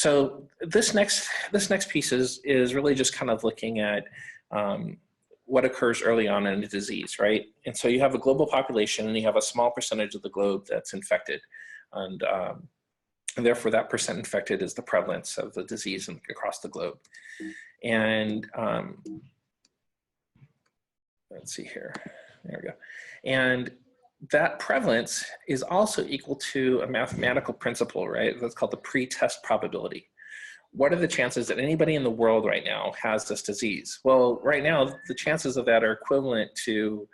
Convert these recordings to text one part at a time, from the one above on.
So this next piece is really just kind of looking at what occurs early on in a disease, right? And so you have a global population and you have a small percentage of the globe that's infected. And therefore that percent infected is the prevalence of the disease across the globe. And let's see here, there we go. And that prevalence is also equal to a mathematical principle, right? That's called the pre-test probability. What are the chances that anybody in the world right now has this disease? Well, right now, the chances of that are equivalent to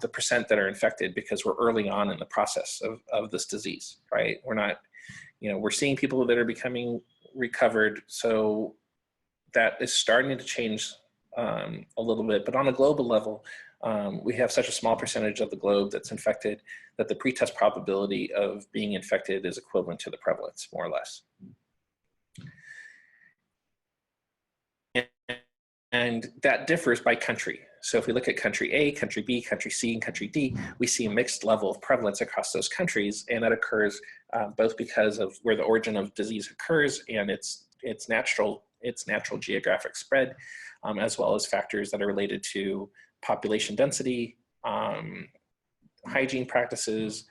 the percent that are infected, because we're early on in the process of this disease, right? We're not, we're seeing people that are becoming recovered. So that is starting to change a little bit, but on a global level, we have such a small percentage of the globe that's infected that the pretest probability of being infected is equivalent to the prevalence, more or less. And that differs by country. So if we look at country A, country B, country C, and country D, we see a mixed level of prevalence across those countries, and that occurs both because of where the origin of disease occurs and its natural geographic spread, as well as factors that are related to population density, hygiene practices,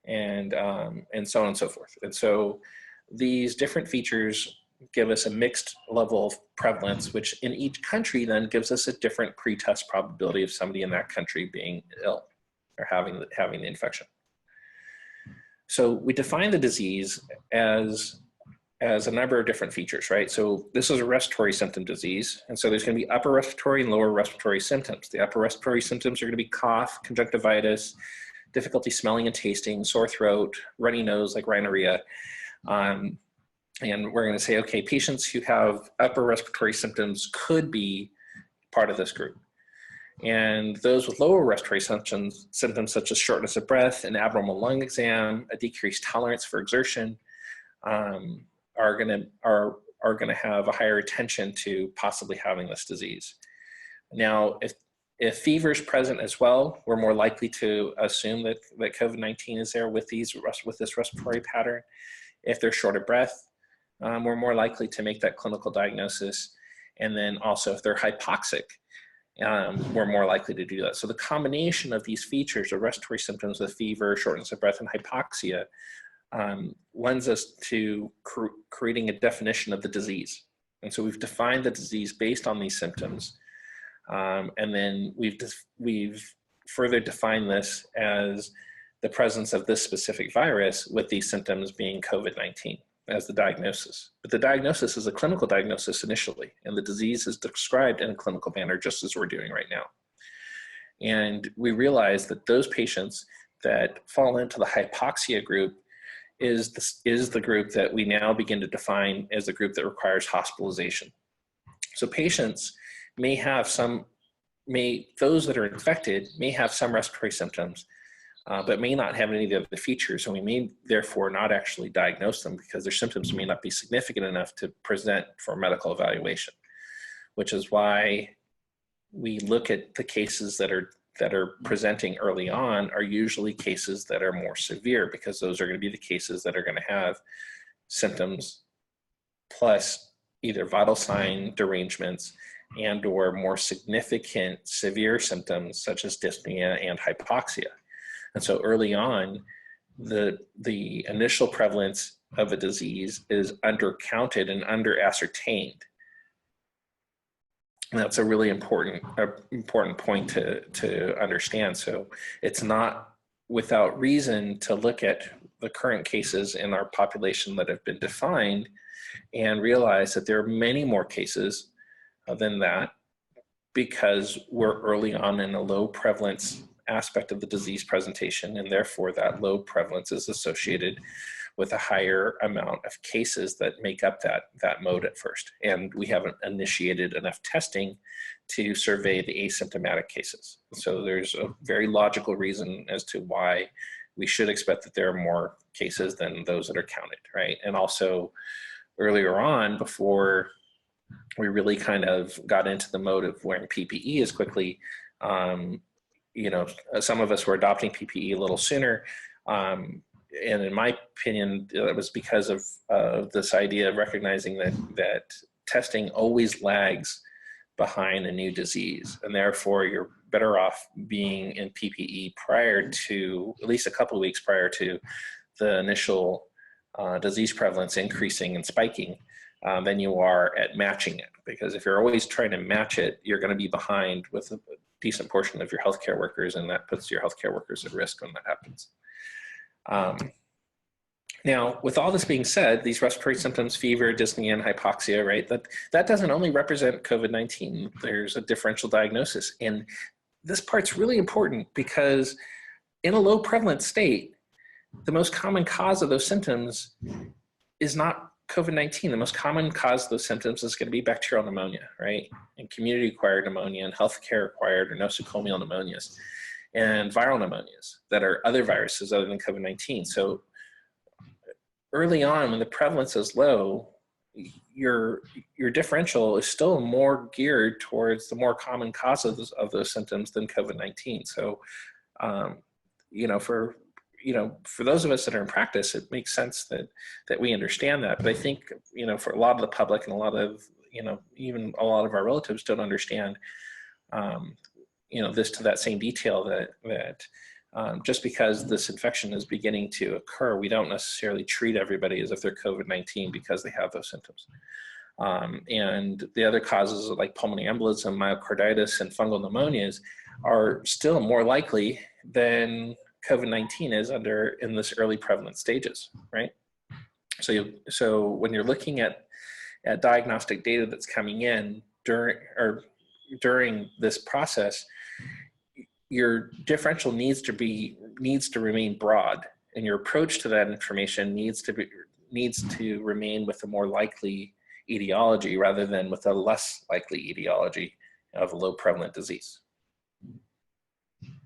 and so on and so forth. And so these different features give us a mixed level of prevalence, which in each country then gives us a different pretest probability of somebody in that country being ill or having the infection. So we define the disease as a number of different features, right? So this is a respiratory symptom disease. And so there's gonna be upper respiratory and lower respiratory symptoms. The upper respiratory symptoms are gonna be cough, conjunctivitis, difficulty smelling and tasting, sore throat, runny nose like rhinorrhea. And we're gonna say, okay, patients who have upper respiratory symptoms could be part of this group. And those with lower respiratory symptoms such as shortness of breath, an abnormal lung exam, a decreased tolerance for exertion, are gonna have a higher attention to possibly having this disease. Now, if fever is present as well, we're more likely to assume that COVID-19 is there with this respiratory pattern. If they're short of breath, we're more likely to make that clinical diagnosis. And then also if they're hypoxic, we're more likely to do that. So the combination of these features of respiratory symptoms with fever, shortness of breath, and hypoxia lends us to creating a definition of the disease. And so we've defined the disease based on these symptoms. And then we've further defined this as the presence of this specific virus with these symptoms being COVID-19 as the diagnosis. But the diagnosis is a clinical diagnosis initially, and the disease is described in a clinical manner just as we're doing right now. And we realize that those patients that fall into the hypoxia group is the group that we now begin to define as the group that requires hospitalization. So patients may have those that are infected may have some respiratory symptoms, but may not have any of the other features, and we may therefore not actually diagnose them because their symptoms may not be significant enough to present for medical evaluation, which is why we look at the cases that are presenting early on are usually cases that are more severe, because those are going to be the cases that are going to have symptoms plus either vital sign derangements and or more significant severe symptoms such as dyspnea and hypoxia. And so early on, the initial prevalence of a disease is undercounted and under ascertained. And that's a really important point to understand. So it's not without reason to look at the current cases in our population that have been defined and realize that there are many more cases than that, because we're early on in a low prevalence aspect of the disease presentation, and therefore that low prevalence is associated with a higher amount of cases that make up that mode at first. And we haven't initiated enough testing to survey the asymptomatic cases. So there's a very logical reason as to why we should expect that there are more cases than those that are counted, right? And also earlier on, before we really kind of got into the mode of wearing PPE as quickly, some of us were adopting PPE a little sooner. and in my opinion, it was because of this idea of recognizing that testing always lags behind a new disease, and therefore you're better off being in PPE prior to, at least a couple of weeks prior to the initial disease prevalence increasing and spiking, than you are at matching it. Because if you're always trying to match it, you're going to be behind with a decent portion of your healthcare workers, and that puts your healthcare workers at risk when that happens. Now, with all this being said, these respiratory symptoms, fever, dyspnea, and hypoxia, right, that doesn't only represent COVID-19. There's a differential diagnosis. And this part's really important because in a low prevalent state, the most common cause of those symptoms is not COVID-19. The most common cause of those symptoms is going to be bacterial pneumonia, right? And community-acquired pneumonia and healthcare-acquired or nosocomial pneumonias and viral pneumonias that are other viruses other than COVID-19. So early on, when the prevalence is low, your differential is still more geared towards the more common causes of those symptoms than COVID-19. So, for those of us that are in practice, it makes sense that we understand that. But I think, for a lot of the public and a lot of, even a lot of our relatives don't understand, this to that same detail that just because this infection is beginning to occur, we don't necessarily treat everybody as if they're COVID-19 because they have those symptoms. And the other causes like pulmonary embolism, myocarditis, and fungal pneumonias are still more likely than COVID-19 is in this early prevalent stages, right? So when you're looking at diagnostic data that's coming in during this process, your differential needs to remain broad, and your approach to that information needs to remain with a more likely etiology rather than with a less likely etiology of a low prevalent disease.